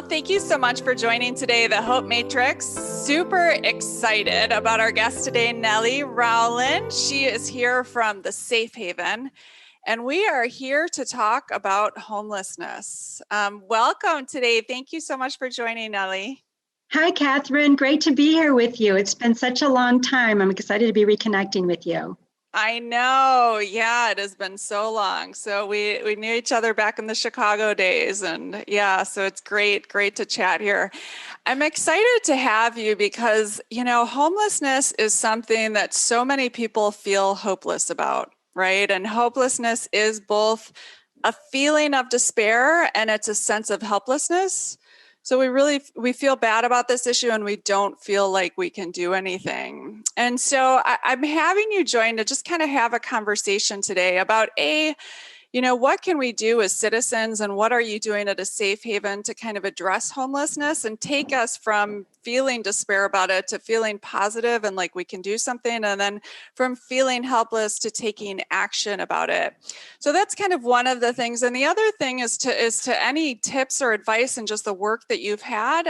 Thank you so much for joining today, the Hope Matrix. Super excited about our guest today, Neli Rowland. She is here from the Safe Haven, and we are here to talk about homelessness. Welcome today. Thank you so much for joining, Neli. Hi, Kathryn. Great to be here with you. It's been such a long time. I'm excited to be reconnecting with you. I know. Yeah, it has been so long. So we knew each other back in the Chicago days. And yeah, so it's great to chat here. I'm excited to have you because, homelessness is something that so many people feel hopeless about, right? And hopelessness is both a feeling of despair and it's a sense of helplessness. So we feel bad about this issue and we don't feel like we can do anything. And so I'm having you join to just kind of have a conversation today about what can we do as citizens and what are you doing at a Safe Haven to kind of address homelessness and take us from feeling despair about it to feeling positive and like we can do something, and then from feeling helpless to taking action about it. So that's kind of one of the things. And the other thing is to any tips or advice and just the work that you've had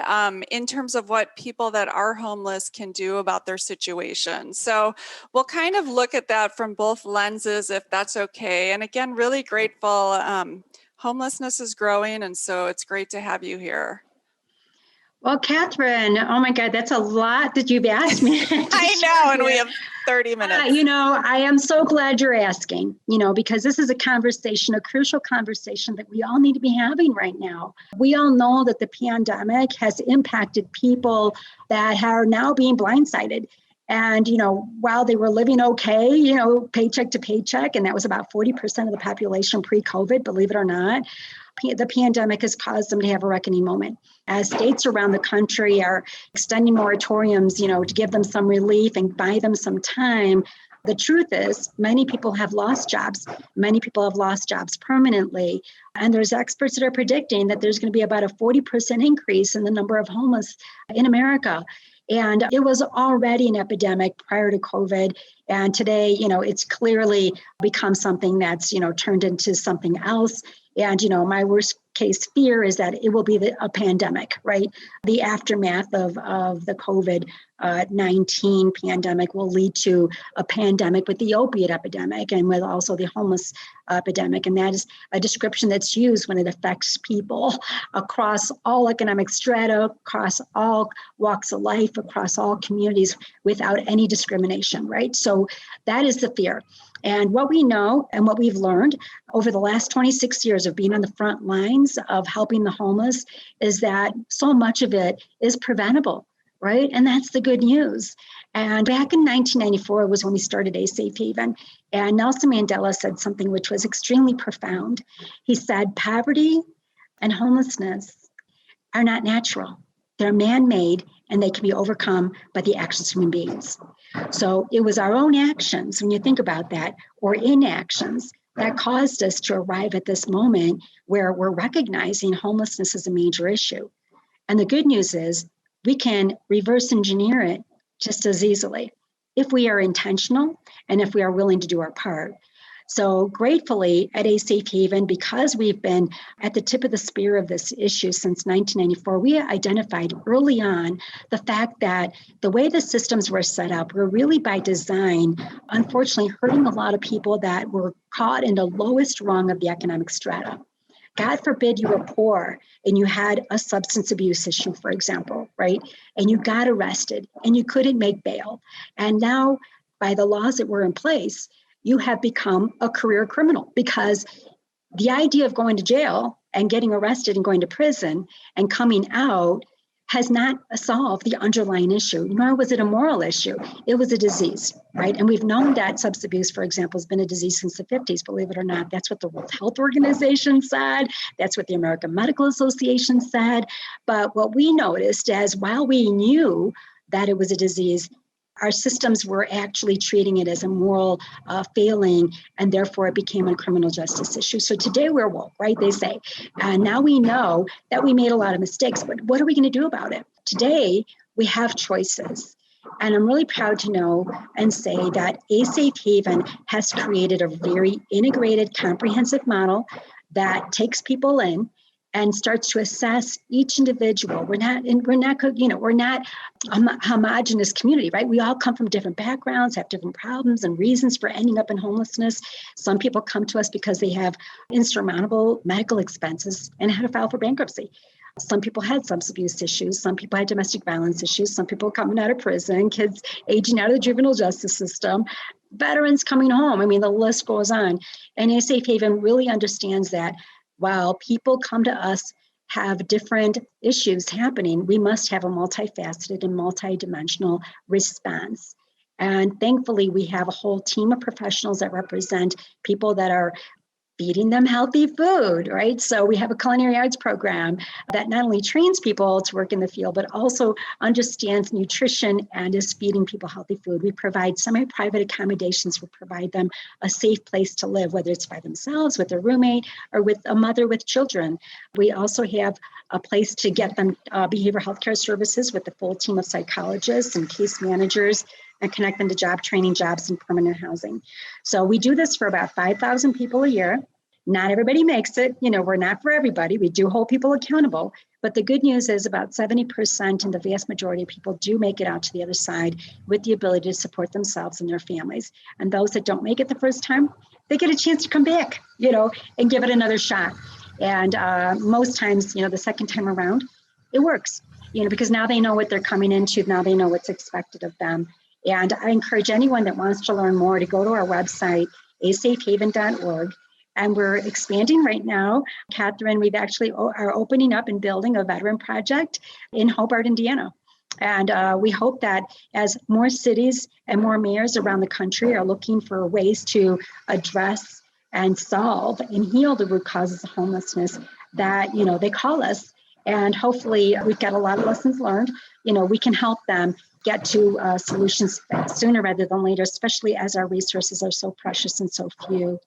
in terms of what people that are homeless can do about their situation. So we'll kind of look at that from both lenses, if that's okay. And again, really grateful. Homelessness is growing, and so it's great to have you here. Well, Kathryn, oh my God, that's a lot that you've asked me. I know, and we have 30 minutes. I am so glad you're asking, because this is a crucial conversation that we all need to be having right now. We all know that the pandemic has impacted people that are now being blindsided. And, while they were living okay, paycheck to paycheck, and that was about 40% of the population pre-COVID, believe it or not, the pandemic has caused them to have a reckoning moment. As states around the country are extending moratoriums, to give them some relief and buy them some time, the truth is many people have lost jobs. Many people have lost jobs permanently. And there's experts that are predicting that there's going to be about a 40% increase in the number of homeless in America. And it was already an epidemic prior to COVID. And today, it's clearly become something that's, turned into something else. And, my worst case fear is that it will be a pandemic, right? The aftermath of the COVID-19 pandemic will lead to a pandemic with the opiate epidemic and with also the homeless epidemic. And that is a description that's used when it affects people across all economic strata, across all walks of life, across all communities without any discrimination, right? So that is the fear. And what we know and what we've learned over the last 26 years of being on the front lines of helping the homeless is that so much of it is preventable, right? And that's the good news. And back in 1994 was when we started a Safe Haven. And Nelson Mandela said something which was extremely profound. He said, poverty and homelessness are not natural. They're man-made and they can be overcome by the actions of human beings. So it was our own actions, when you think about that, or inactions, that caused us to arrive at this moment where we're recognizing homelessness as a major issue. And the good news is we can reverse engineer it just as easily if we are intentional and if we are willing to do our part. So gratefully at a Safe Haven, because we've been at the tip of the spear of this issue since 1994, we identified early on the fact that the way the systems were set up were really by design, unfortunately hurting a lot of people that were caught in the lowest rung of the economic strata. God forbid you were poor and you had a substance abuse issue, for example, right? And you got arrested and you couldn't make bail. And now by the laws that were in place, you have become a career criminal, because the idea of going to jail and getting arrested and going to prison and coming out has not solved the underlying issue, nor was it a moral issue. It was a disease, right? And we've known that substance abuse, for example, has been a disease since the 50s, believe it or not. That's what the World Health Organization said. That's what the American Medical Association said. But what we noticed is while we knew that it was a disease, our systems were actually treating it as a moral failing, and therefore it became a criminal justice issue. So today we're woke, right? They say. And now we know that we made a lot of mistakes, but what are we going to do about it? Today, we have choices. And I'm really proud to know and say that A Safe Haven has created a very integrated, comprehensive model that takes people in and starts to assess each individual. We're not a homogenous community, right? We all come from different backgrounds, have different problems and reasons for ending up in homelessness. Some people come to us because they have insurmountable medical expenses and had to file for bankruptcy. Some people had substance abuse issues. Some people had domestic violence issues. Some people coming out of prison, kids aging out of the juvenile justice system, veterans coming home. I mean, the list goes on. And A Safe Haven really understands that while people come to us, have different issues happening, we must have a multifaceted and multidimensional response. And thankfully, we have a whole team of professionals that represent people that are feeding them healthy food, right? So we have a culinary arts program that not only trains people to work in the field, but also understands nutrition and is feeding people healthy food. We provide semi-private accommodations. We provide them a safe place to live, whether it's by themselves, with a roommate, or with a mother with children. We also have a place to get them behavioral health care services with the full team of psychologists and case managers, and connect them to job training, jobs, and permanent housing. So we do this for about 5,000 people a year. Not everybody makes it. We're not for everybody. We do hold people accountable. But the good news is about 70% and the vast majority of people do make it out to the other side with the ability to support themselves and their families. And those that don't make it the first time, they get a chance to come back, and give it another shot. And most times, the second time around, it works, because now they know what they're coming into. Now they know what's expected of them. And I encourage anyone that wants to learn more to go to our website, asafehaven.org. And we're expanding right now. Kathryn, we've actually are opening up and building a veteran project in Hobart, Indiana. And we hope that as more cities and more mayors around the country are looking for ways to address and solve and heal the root causes of homelessness, that, they call us. And hopefully we've got a lot of lessons learned. We can help them get to solutions sooner rather than later, especially as our resources are so precious and so few.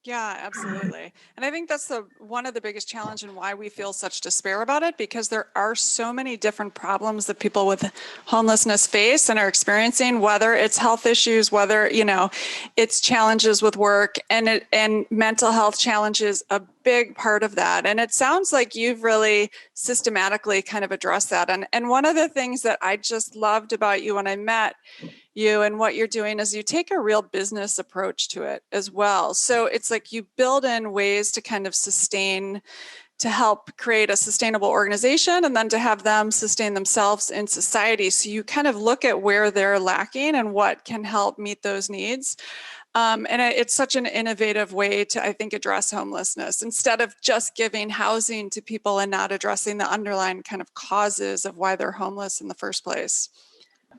Yeah, absolutely. And I think that's one of the biggest challenge and why we feel such despair about it, because there are so many different problems that people with homelessness face and are experiencing, whether it's health issues, whether, it's challenges with work, and mental health challenges, a big part of that. And it sounds like you've really systematically kind of addressed that. And one of the things that I just loved about you when I met you and what you're doing is you take a real business approach to it as well. So it's like you build in ways to kind of to help create a sustainable organization, and then to have them sustain themselves in society. So you kind of look at where they're lacking and what can help meet those needs. And it's such an innovative way to, I think, address homelessness, instead of just giving housing to people and not addressing the underlying kind of causes of why they're homeless in the first place.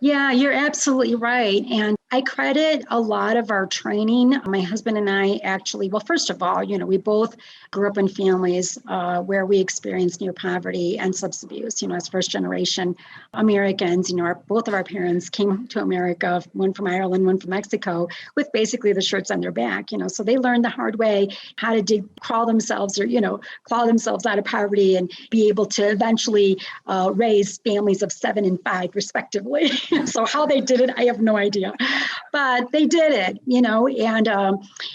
Yeah, you're absolutely right. And I credit a lot of our training. My husband and I actually, well, first of all, we both grew up in families where we experienced near poverty and substance abuse. As first generation Americans, both of our parents came to America, one from Ireland, one from Mexico, with basically the shirts on their back, so they learned the hard way how to claw themselves out of poverty and be able to eventually raise families of 7 and 5 respectively. So how they did it, I have no idea. But they did it,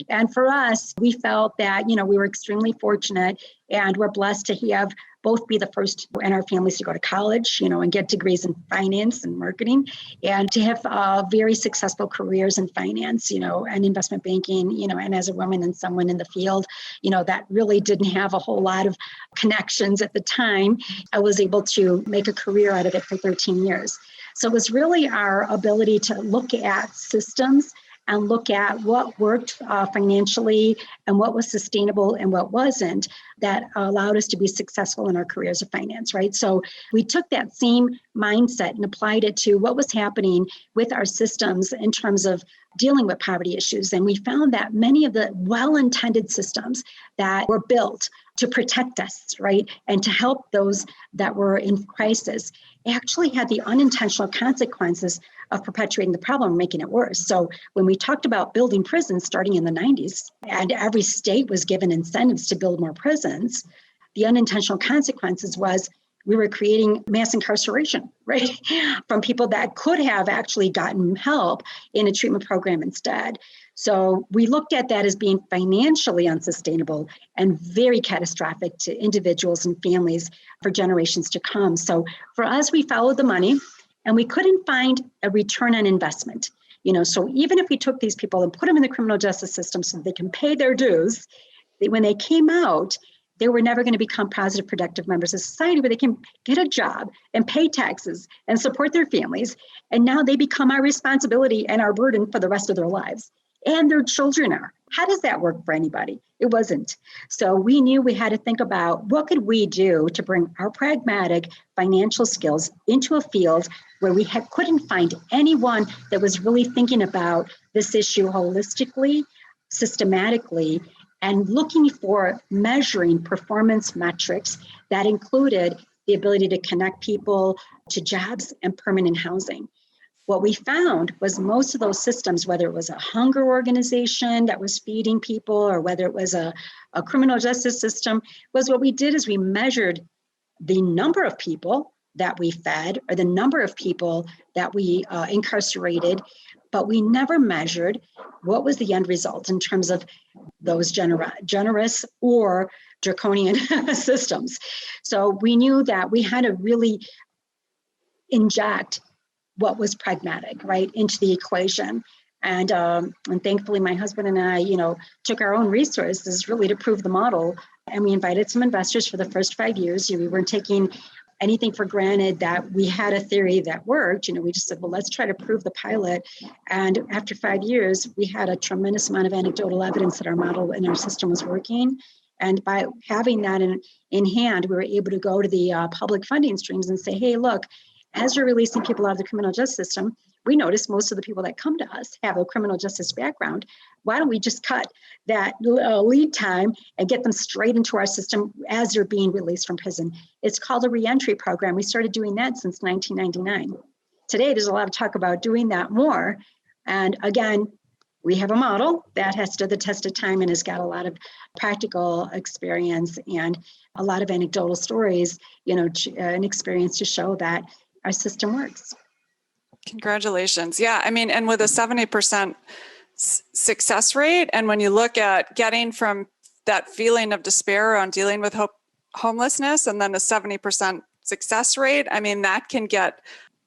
and for us, we felt that, we were extremely fortunate, and we're blessed to have both be the first in our families to go to college, and get degrees in finance and marketing, and to have very successful careers in finance, and investment banking, and as a woman and someone in the field, that really didn't have a whole lot of connections at the time. I was able to make a career out of it for 13 years. So it was really our ability to look at systems and look at what worked financially and what was sustainable and what wasn't, that allowed us to be successful in our careers of finance, right? So we took that same mindset and applied it to what was happening with our systems in terms of dealing with poverty issues. And we found that many of the well-intended systems that were built to protect us, right, and to help those that were in crisis actually had the unintentional consequences of perpetuating the problem, making it worse. So when we talked about building prisons starting in the 90s, and every state was given incentives to build more prisons, the unintentional consequences was we were creating mass incarceration, right? From people that could have actually gotten help in a treatment program instead. So we looked at that as being financially unsustainable and very catastrophic to individuals and families for generations to come. So for us, we followed the money and we couldn't find a return on investment. So even if we took these people and put them in the criminal justice system so they can pay their dues, when they came out, they were never going to become positive, productive members of society where they can get a job and pay taxes and support their families. And now they become our responsibility and our burden for the rest of their lives. And their children are. How does that work for anybody? It wasn't. So we knew we had to think about what could we do to bring our pragmatic financial skills into a field where we couldn't find anyone that was really thinking about this issue holistically, systematically, and looking for measuring performance metrics that included the ability to connect people to jobs and permanent housing. What we found was most of those systems, whether it was a hunger organization that was feeding people or whether it was a criminal justice system, was what we did is we measured the number of people that we fed or the number of people that we incarcerated, but we never measured what was the end result in terms of those generous or draconian systems. So we knew that we had to really inject what was pragmatic, right, into the equation. And thankfully, my husband and I, took our own resources really to prove the model. And we invited some investors for the first 5 years. We weren't taking anything for granted that we had a theory that worked. We just said, well, let's try to prove the pilot. And after 5 years, we had a tremendous amount of anecdotal evidence that our model and our system was working. And by having that in hand, we were able to go to the public funding streams and say, hey, look, as you're releasing people out of the criminal justice system, we notice most of the people that come to us have a criminal justice background. Why don't we just cut that lead time and get them straight into our system as they're being released from prison? It's called a reentry program. We started doing that since 1999. Today, there's a lot of talk about doing that more. And again, we have a model that has stood the test of time and has got a lot of practical experience and a lot of anecdotal stories, and experience to show that our system works. Congratulations. Yeah, and with a 70% success rate, and when you look at getting from that feeling of despair on dealing with homelessness and then a 70% success rate, that can get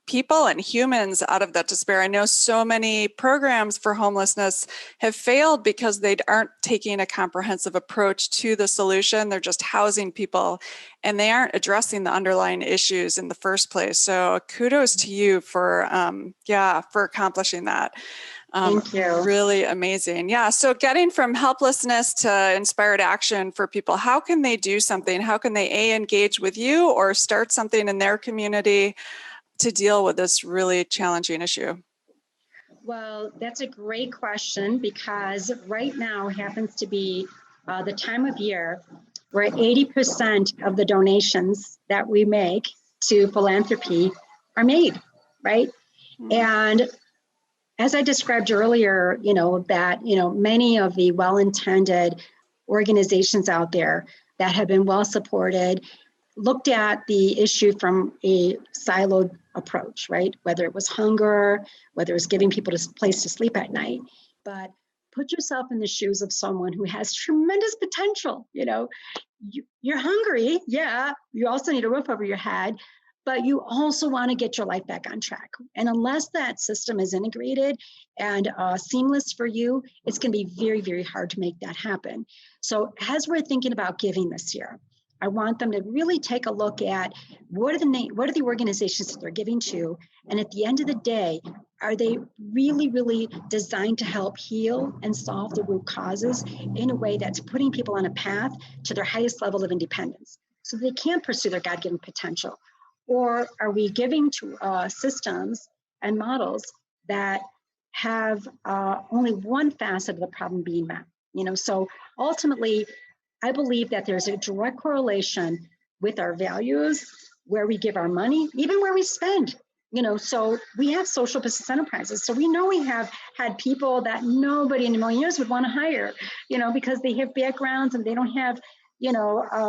people and humans out of that despair. I know so many programs for homelessness have failed because they aren't taking a comprehensive approach to the solution. They're just housing people and they aren't addressing the underlying issues in the first place. So kudos to you for accomplishing that. Thank you. Really amazing. Yeah. So getting from helplessness to inspired action for people, how can they do something? How can they engage with you or start something in their community to deal with this really challenging issue? Well, that's a great question because right now happens to be the time of year where 80% of the donations that we make to philanthropy are made, right? Mm-hmm. And as I described earlier, many of the well-intended organizations out there that have been well supported looked at the issue from a siloed approach, right? Whether it was hunger, whether it was giving people a place to sleep at night. But put yourself in the shoes of someone who has tremendous potential. You're hungry, yeah. You also need a roof over your head, but you also want to get your life back on track. And unless that system is integrated and seamless for you, it's going to be very, very hard to make that happen. So as we're thinking about giving this year, I want them to really take a look at what are the organizations that they're giving to, and at the end of the day, are they really, really designed to help heal and solve the root causes in a way that's putting people on a path to their highest level of independence so they can pursue their God-given potential? Or are we giving to systems and models that have only one facet of the problem being met? So ultimately, I believe that there's a direct correlation with our values, where we give our money, even where we spend. So we have social business enterprises. So we know we have had people that nobody in a million years would want to hire, because they have backgrounds and they don't have,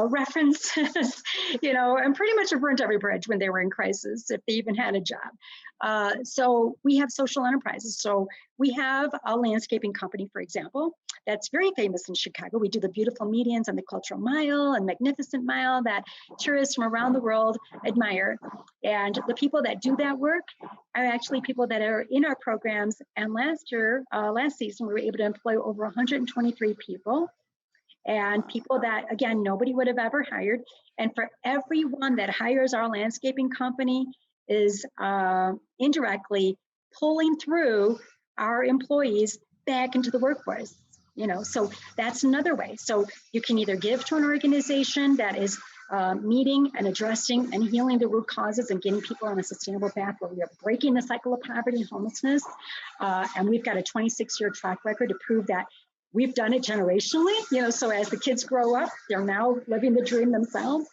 references, and pretty much have burnt every bridge when they were in crisis, if they even had a job. So we have social enterprises. So we have a landscaping company, for example, that's very famous in Chicago. We do the beautiful medians on the Cultural Mile and Magnificent Mile that tourists from around the world admire. And the people that do that work are actually people that are in our programs. And last season, we were able to employ over 123 people, and people that, again, nobody would have ever hired. And for everyone that hires our landscaping company is indirectly pulling through our employees back into the workforce. So that's another way. So you can either give to an organization that is meeting and addressing and healing the root causes and getting people on a sustainable path where we are breaking the cycle of poverty and homelessness. And we've got a 26-year track record to prove that we've done it generationally, so as the kids grow up, they're now living the dream themselves.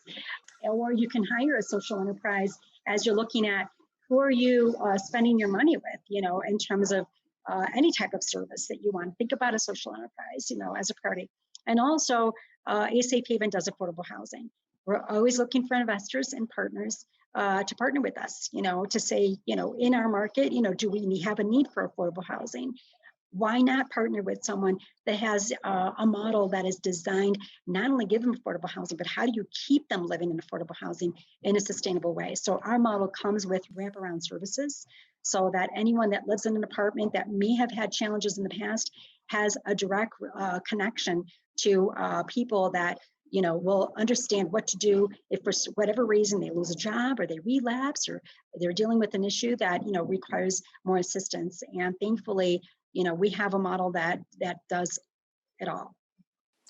Or you can hire a social enterprise as you're looking at who are you spending your money with, in terms of any type of service that you want. Think about a social enterprise, as a priority. And also, A Safe Haven does affordable housing. We're always looking for investors and partners to partner with us, to say, in our market, do we have a need for affordable housing? Why not partner with someone that has a model that is designed not only give them affordable housing, but how do you keep them living in affordable housing in a sustainable way? So our model comes with wraparound services so that anyone that lives in an apartment that may have had challenges in the past has a direct connection to people that will understand what to do if for whatever reason they lose a job or they relapse or they're dealing with an issue that requires more assistance. And thankfully, we have a model that does it all.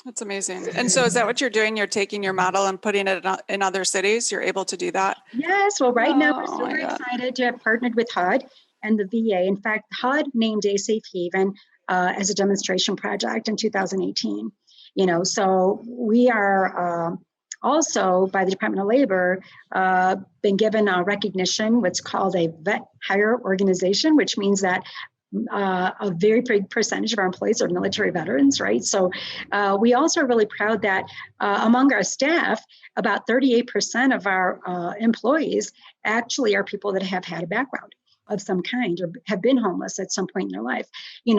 That's amazing. And so is that what you're doing? You're taking your model and putting it in other cities? You're able to do that? Yes. Well, right now we're super excited to have partnered with HUD and the VA. In fact, HUD named A Safe Haven as a demonstration project in 2018. So we are also by the Department of Labor been given a recognition, what's called a vet hire organization, which means that a very big percentage of our employees are military veterans, right? So we also are really proud that among our staff, about 38% of our employees actually are people that have had a background of some kind or have been homeless at some point in their life.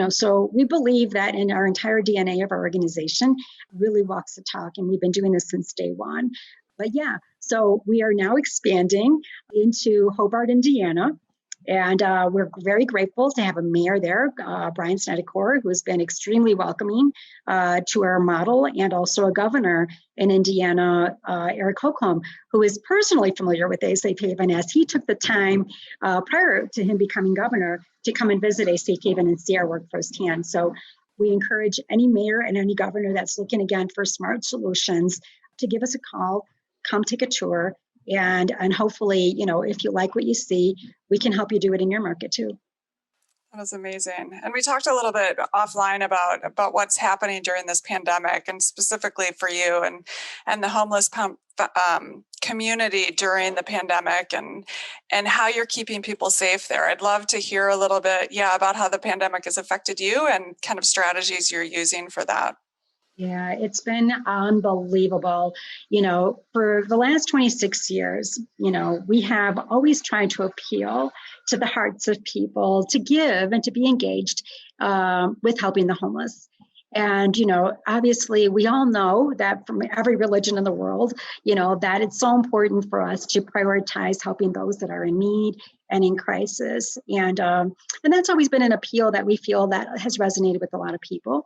So we believe that in our entire DNA of our organization really walks the talk, and we've been doing this since day one. But yeah, so we are now expanding into Hobart, Indiana. And we're very grateful to have a mayor there, Brian Snedecor, who has been extremely welcoming to our model, and also a governor in Indiana, Eric Holcomb, who is personally familiar with A Safe Haven, as he took the time prior to him becoming governor to come and visit A Safe Haven and see our work firsthand. So we encourage any mayor and any governor that's looking again for smart solutions to give us a call, come take a tour. And hopefully, if you like what you see, we can help you do it in your market too. That was amazing. And we talked a little bit offline about what's happening during this pandemic, and specifically for you and the homeless community during the pandemic, and how you're keeping people safe there. I'd love to hear a little bit, about how the pandemic has affected you and kind of strategies you're using for that. Yeah, it's been unbelievable. For the last 26 years, we have always tried to appeal to the hearts of people to give and to be engaged with helping the homeless. And, obviously, we all know that from every religion in the world, that it's so important for us to prioritize helping those that are in need and in crisis. And that's always been an appeal that we feel that has resonated with a lot of people.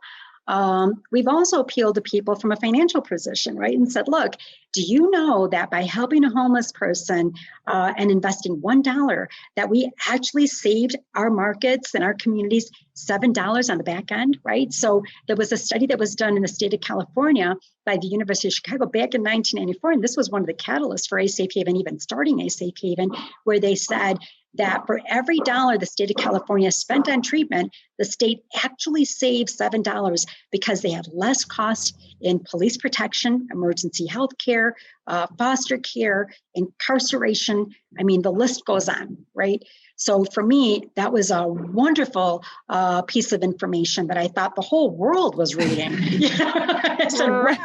We've also appealed to people from a financial position, right? And said, look, do you know that by helping a homeless person and investing $1, that we actually saved our markets and our communities $7 on the back end, right? So there was a study that was done in the state of California by the University of Chicago back in 1994, and this was one of the catalysts for A Safe Haven, even starting A Safe Haven, where they said that for every dollar the state of California spent on treatment, the state actually saved $7 because they had less cost in police protection, emergency health care, foster care, incarceration. I mean, the list goes on, right? So for me, that was a wonderful piece of information that I thought the whole world was reading. I said, wow,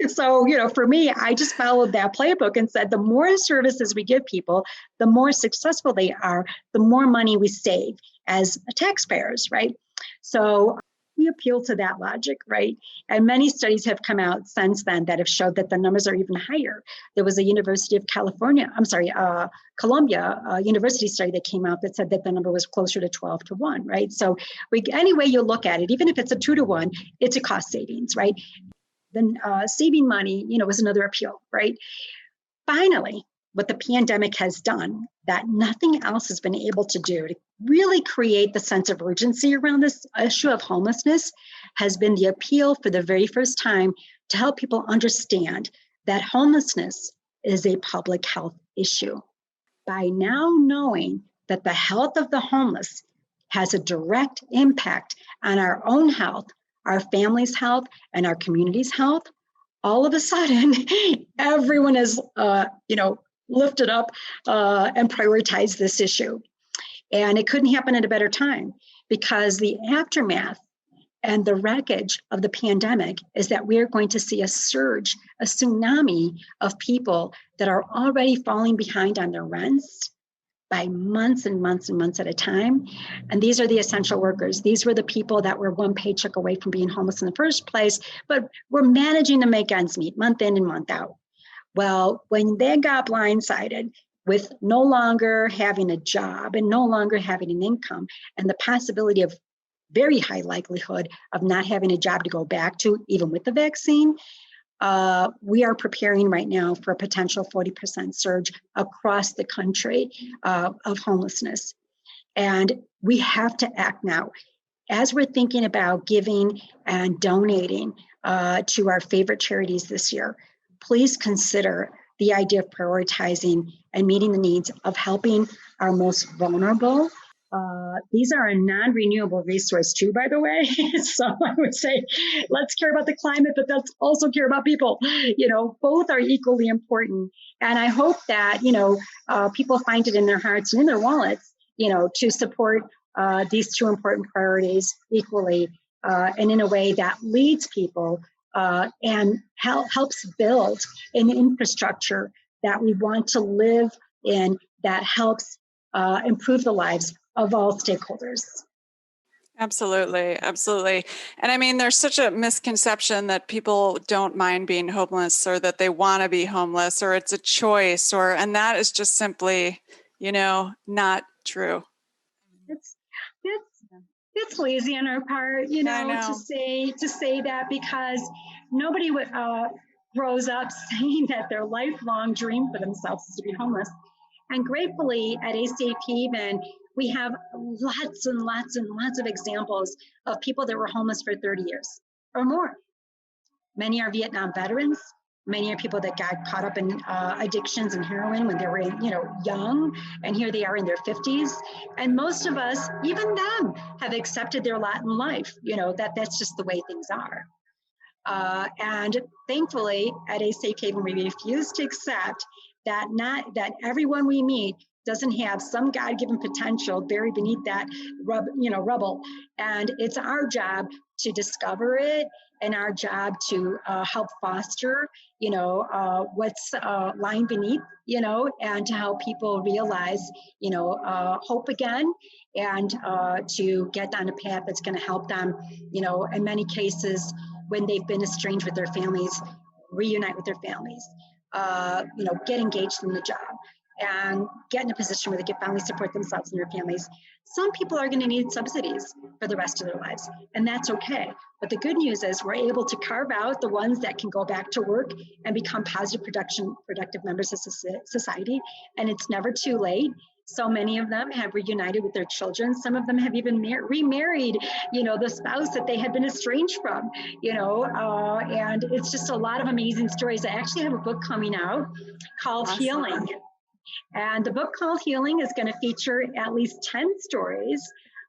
So, for me, I just followed that playbook and said the more services we give people, the more successful they are, the more money we save as taxpayers, right? So we appeal to that logic, right? And many studies have come out since then that have showed that the numbers are even higher. There was a University of California, Columbia University study that came out that said that the number was closer to 12 to 1, right? So any way you look at it, even if it's a 2 to 1, it's a cost savings, right? Then saving money, is another appeal, right? Finally, what the pandemic has done that nothing else has been able to do to really create the sense of urgency around this issue of homelessness has been the appeal for the very first time to help people understand that homelessness is a public health issue. By now knowing that the health of the homeless has a direct impact on our own health, our family's health, and our community's health, all of a sudden, everyone has, lifted up and prioritized this issue. And it couldn't happen at a better time because the aftermath and the wreckage of the pandemic is that we are going to see a surge, a tsunami of people that are already falling behind on their rents by months and months and months at a time. And these are the essential workers. These were the people that were one paycheck away from being homeless in the first place, but were managing to make ends meet month in and month out. Well, when they got blindsided with no longer having a job and no longer having an income and the possibility of very high likelihood of not having a job to go back to, even with the vaccine, we are preparing right now for a potential 40% surge across the country of homelessness. And we have to act now. As we're thinking about giving and donating to our favorite charities this year, please consider the idea of prioritizing and meeting the needs of helping our most vulnerable. These are a non-renewable resource too, by the way. So I would say, let's care about the climate, but let's also care about people. Both are equally important. And I hope that, people find it in their hearts and in their wallets, to support these two important priorities equally and in a way that leads people and helps build an infrastructure that we want to live in that helps improve the lives of all stakeholders. Absolutely. Absolutely. And I mean, there's such a misconception that people don't mind being homeless or that they want to be homeless or it's a choice and that is just simply, not true. It's lazy on our part, to say that because nobody grows up saying that their lifelong dream for themselves is to be homeless. And gratefully at ACAP even, we have lots and lots and lots of examples of people that were homeless for 30 years or more. Many are Vietnam veterans. Many are people that got caught up in addictions and heroin when they were, young, and here they are in their 50s. And most of us, even them, have accepted their lot in life, that's just the way things are. And thankfully, at ACAP, we refuse to accept that everyone we meet doesn't have some God-given potential buried beneath that rubble. And it's our job to discover it and our job to help foster, what's lying beneath, and to help people realize, hope again and to get on a path that's going to help them, in many cases, when they've been estranged with their families, reunite with their families, get engaged in the job and get in a position where they can finally support themselves and their families. Some people are going to need subsidies for the rest of their lives, and that's okay. But the good news is we're able to carve out the ones that can go back to work and become positive, productive members of society, and it's never too late. So many of them have reunited with their children. Some of them have even remarried, the spouse that they had been estranged from, and it's just a lot of amazing stories. I actually have a book coming out called Awesome. Healing. And the book called Healing is going to feature at least 10 stories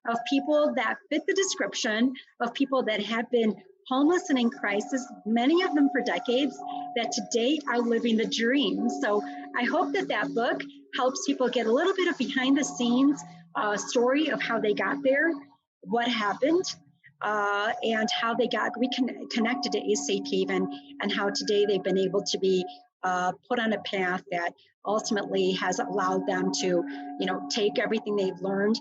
of people that fit the description of people that have been homeless and in crisis, many of them for decades, that to date are living the dream. So I hope that book helps people get a little bit of behind the scenes story of how they got there, what happened, and how they got reconnected to A Safe Haven, and how today they've been able to be put on a path that ultimately has allowed them to, take everything they've learned,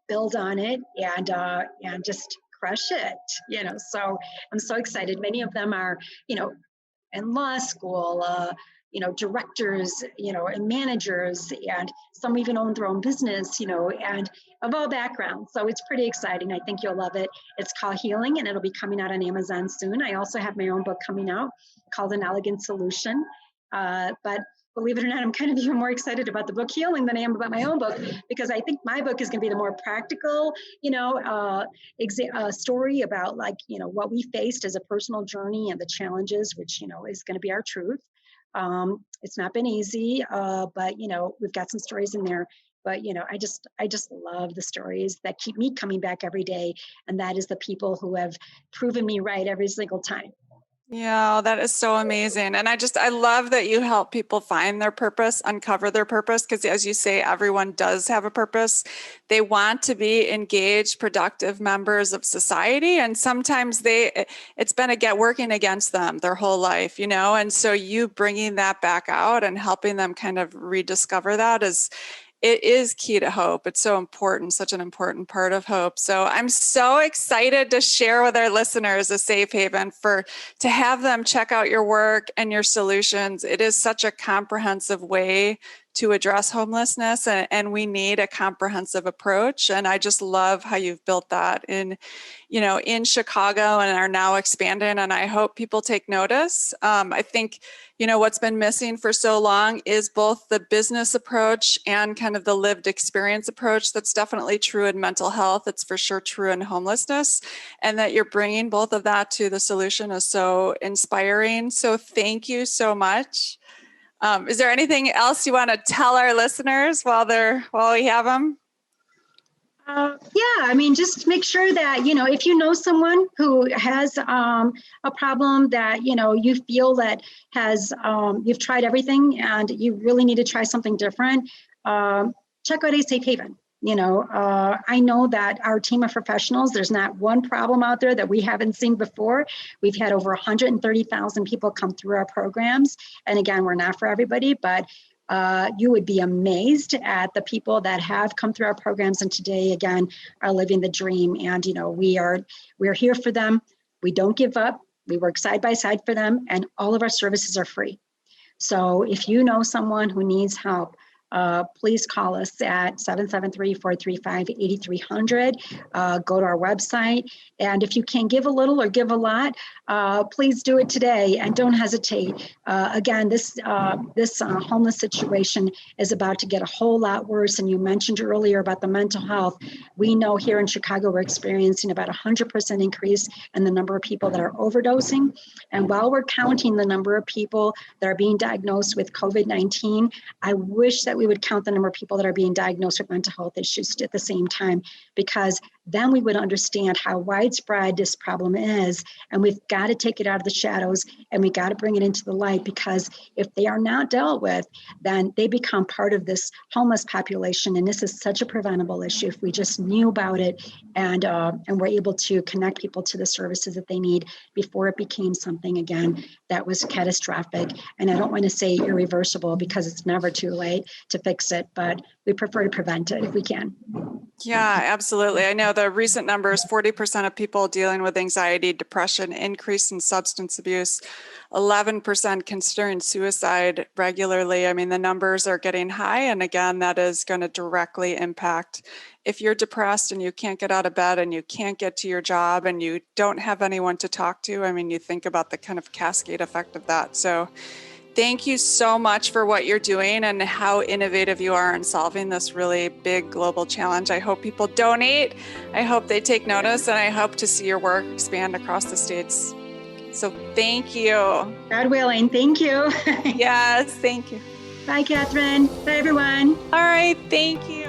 build on it, and just crush it. So I'm so excited. Many of them are, in law school, directors, and managers, and some even own their own business, and of all backgrounds. So it's pretty exciting. I think you'll love it. It's called Healing, and it'll be coming out on Amazon soon. I also have my own book coming out called An Elegant Solution. But believe it or not, I'm kind of even more excited about the book Healing than I am about my own book, because I think my book is going to be the more practical, story about what we faced as a personal journey and the challenges, which, is going to be our truth. It's not been easy, but, we've got some stories in there. But, I just love the stories that keep me coming back every day. And that is the people who have proven me right every single time. Yeah, that is so amazing. And I love that you help people find their purpose, uncover their purpose, because as you say, everyone does have a purpose. They want to be engaged, productive members of society. And sometimes it's been working against them their whole life, and so you bringing that back out and helping them kind of rediscover that it is key to hope. It's so important, such an important part of hope. So I'm so excited to share with our listeners a safe haven to have them check out your work and your solutions. It is such a comprehensive way to address homelessness, and we need a comprehensive approach. And I just love how you've built that in Chicago and are now expanding. And I hope people take notice. I think, what's been missing for so long is both the business approach and kind of the lived experience approach. That's definitely true in mental health. It's for sure true in homelessness. And that you're bringing both of that to the solution is so inspiring. So thank you so much. Is there anything else you want to tell our listeners while we have them? Yeah, I mean, just make sure that, if you know someone who has a problem that, you feel that you've tried everything and you really need to try something different, check out A Safe Haven. I know that our team of professionals, there's not one problem out there that we haven't seen before. We've had over 130,000 people come through our programs. And again, we're not for everybody, but you would be amazed at the people that have come through our programs and today, again, are living the dream. And, we're here for them. We don't give up. We work side by side for them, and all of our services are free. So if you know someone who needs help, please call us at 773-435-8300. Go to our website. And if you can give a little or give a lot, please do it today and don't hesitate. Again, this homeless situation is about to get a whole lot worse. And you mentioned earlier about the mental health. We know here in Chicago, we're experiencing about 100% increase in the number of people that are overdosing. And while we're counting the number of people that are being diagnosed with COVID-19, I wish that we would count the number of people that are being diagnosed with mental health issues at the same time, because then we would understand how widespread this problem is. And we've got to take it out of the shadows and we got to bring it into the light, because if they are not dealt with, then they become part of this homeless population. And this is such a preventable issue if we just knew about it and we're able to connect people to the services that they need before it became something, again, that was catastrophic. And I don't want to say irreversible, because it's never too late to fix it, but we prefer to prevent it if we can. Yeah, absolutely. I know the recent numbers, 40% of people dealing with anxiety, depression, increase in substance abuse, 11% considering suicide regularly. I mean, the numbers are getting high. And again, that is going to directly impact if you're depressed and you can't get out of bed and you can't get to your job and you don't have anyone to talk to. I mean, you think about the kind of cascade effect of that. So thank you so much for what you're doing and how innovative you are in solving this really big global challenge. I hope people donate. I hope they take notice, and I hope to see your work expand across the states. So thank you. God willing. Thank you. Yes, thank you. Bye, Kathryn. Bye, everyone. All right. Thank you.